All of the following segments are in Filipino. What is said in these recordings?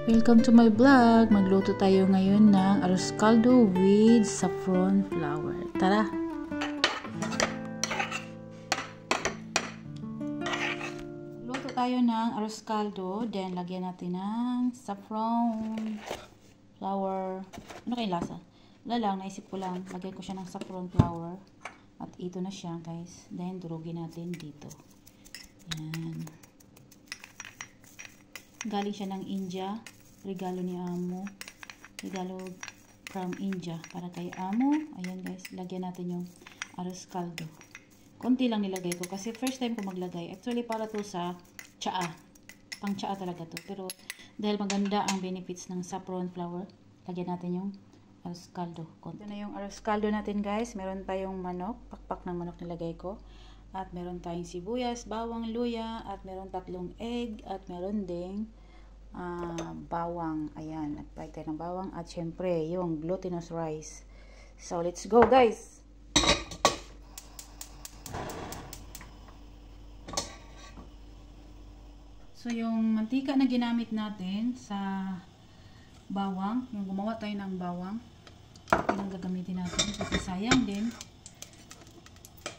Welcome to my vlog. Magluto tayo ngayon ng arroz caldo with saffron flour. Tara! Luto tayo ng arroz caldo. Then, lagyan natin ng saffron flour. Ano kayong lasa? Wala lang, naisip ko lang. Lagyan ko siya ng saffron flour. At ito na siya, guys. Then, durugin natin dito. Yan. Galing siya ng India. Regalo ni Amo. Regalo from India. Para kay Amo. Ayan guys. Lagyan natin yung arroz caldo. Konti lang nilagay ko. Kasi first time ko maglagay. Actually para to sa tsaa. Pang tsaa talaga to. Pero dahil maganda ang benefits ng saffron flour. Lagyan natin yung arroz caldo. Ito na yung arroz caldo natin guys. Meron tayong manok. Pakpak ng manok nilagay ko. At meron tayong sibuyas, bawang, luya. At meron 3 egg. At meron ding bawang. Ayan, nagpay tayo ng bawang at syempre yung glutinous rice. So let's go guys. So yung mantika na ginamit natin sa bawang, yung gumawa tayo ng bawang, yun ang gagamitin natin kasi sayang din.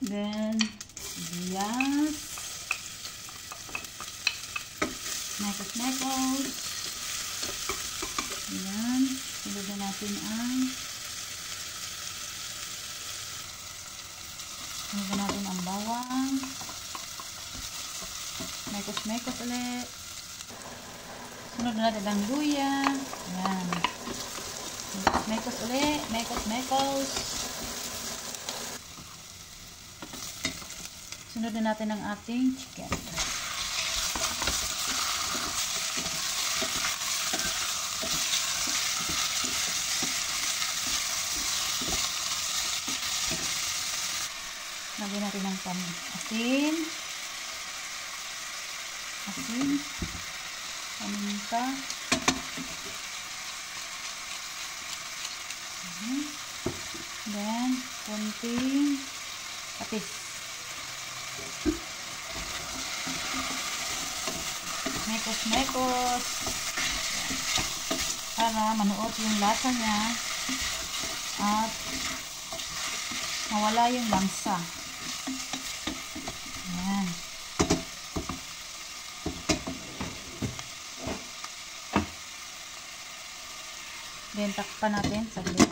Then sibuyas, mekos. Ayan. Ilagyan natin ang bawang. Mekos ulit. Sunod na natin ang luya. Ayan. Mekos ulit. Mekos. Sunod na natin ang ating chicken. Lagyan natin ng asin, paminta, then konting patis, mekos para manuot yung lasa niya at mawala yung langsa. Ayan. Then, takpan natin saglit.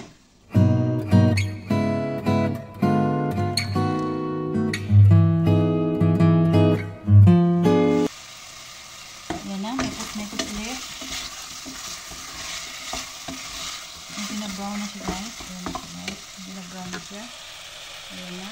Ayan na, mekos ulit. Medyo na-brown na siya guys. Ayan na siya guys. Medyo na-brown na siya. Ayan na.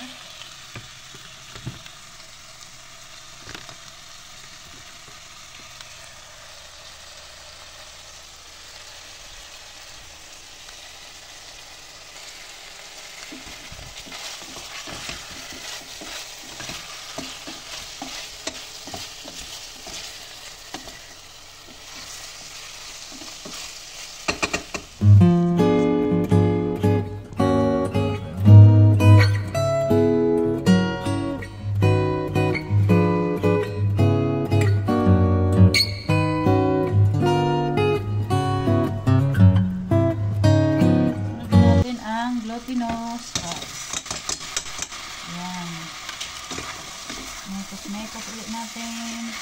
Glutinous rice. Ayan. Mekos ulit natin.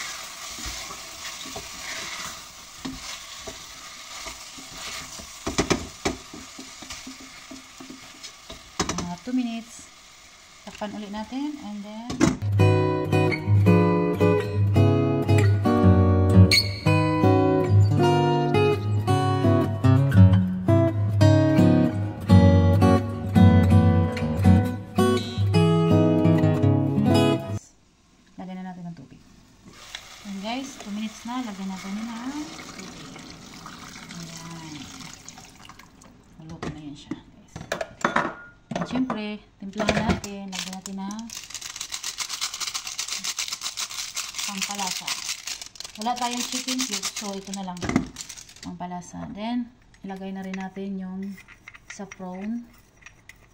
Mga 2 minutes. Takpan ulit natin and then guys, 2 minutes na. Lagyan natin na tubig. Ayan. Maluto na yan siya, guys. At syempre, timplahan natin. Lagyan natin na pampalasa. Wala tayong chicken cube, so ito na lang pampalasa. Then, ilagay na rin natin yung saffron.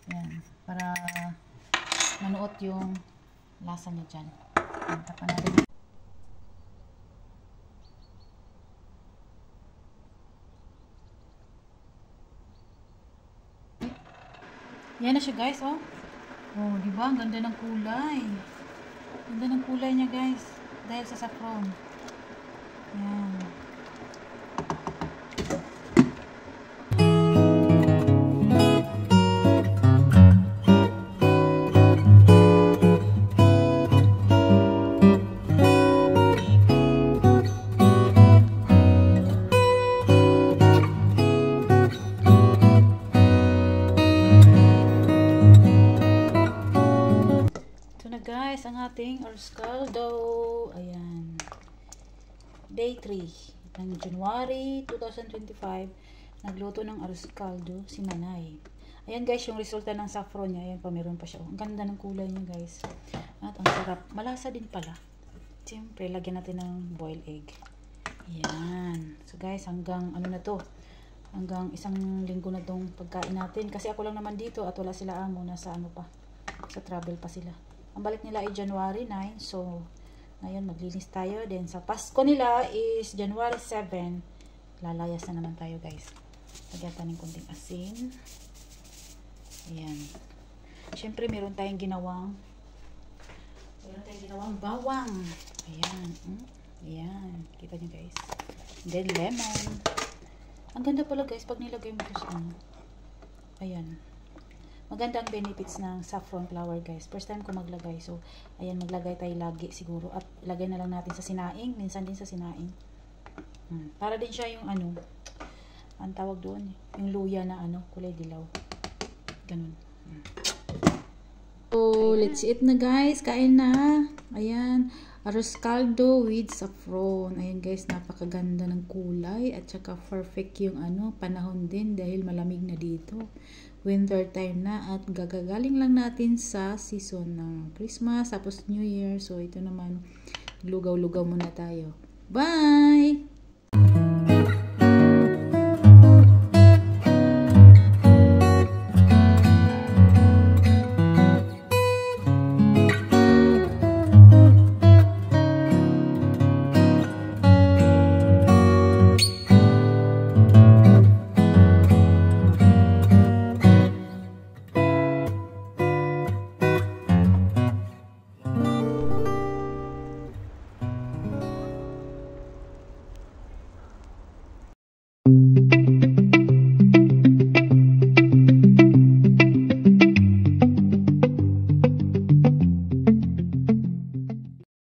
Ayan. Para manuot yung lasa niya dyan. Tapan natin. Yan na siya guys, oh. Oh, di ba? Ang ganda ng kulay. Ganda ng kulay niya guys. Dahil sa saffron. Yan. Guys, ang ating arroz caldo. Ayan. Day 3 ng January 2025. Nagluto ng arroz caldo si Nanay. Ayan guys, yung resulta ng saffron niya. Ayan pa, meron pa siya. Ang ganda ng kulay niya guys. At ang sarap. Malasa din pala. Siyempre, lagyan natin ng boiled egg. Ayan. So guys, hanggang ano na to. Hanggang isang linggo na tong pagkain natin. Kasi ako lang naman dito at wala sila amo. Nasa ano pa. Sa travel pa sila. Ang balik nila ay January 9. So, ngayon maglinis tayo. Then, sa Pasko nila is January 7. Lalayas na naman tayo, guys. Lagyan tayo ng konting asin. Ayan. Siyempre, meron tayong ginawang bawang. Ayan. Ayan. Kita nyo, guys. Then, lemon. Ang ganda pala, guys, pag nilagay mo ito sa ano. Ayan. Maganda ang benefits ng saffron flour guys. First time ko maglagay. So, ayan, maglagay tayo lagi siguro. At lagay na lang natin sa sinaing. Minsan din sa sinaing. Para din siya yung ano, ang tawag doon, yung luya na ano, kulay dilaw. Ganun. So, let's eat na guys. Kain na. Ayan. Arroz caldo with saffron. Ayan guys, napakaganda ng kulay. At saka perfect yung ano, panahon din dahil malamig na dito. Winter time na at gagagaling lang natin sa season ng Christmas tapos New Year. So ito naman, lugaw-lugaw muna tayo. Bye!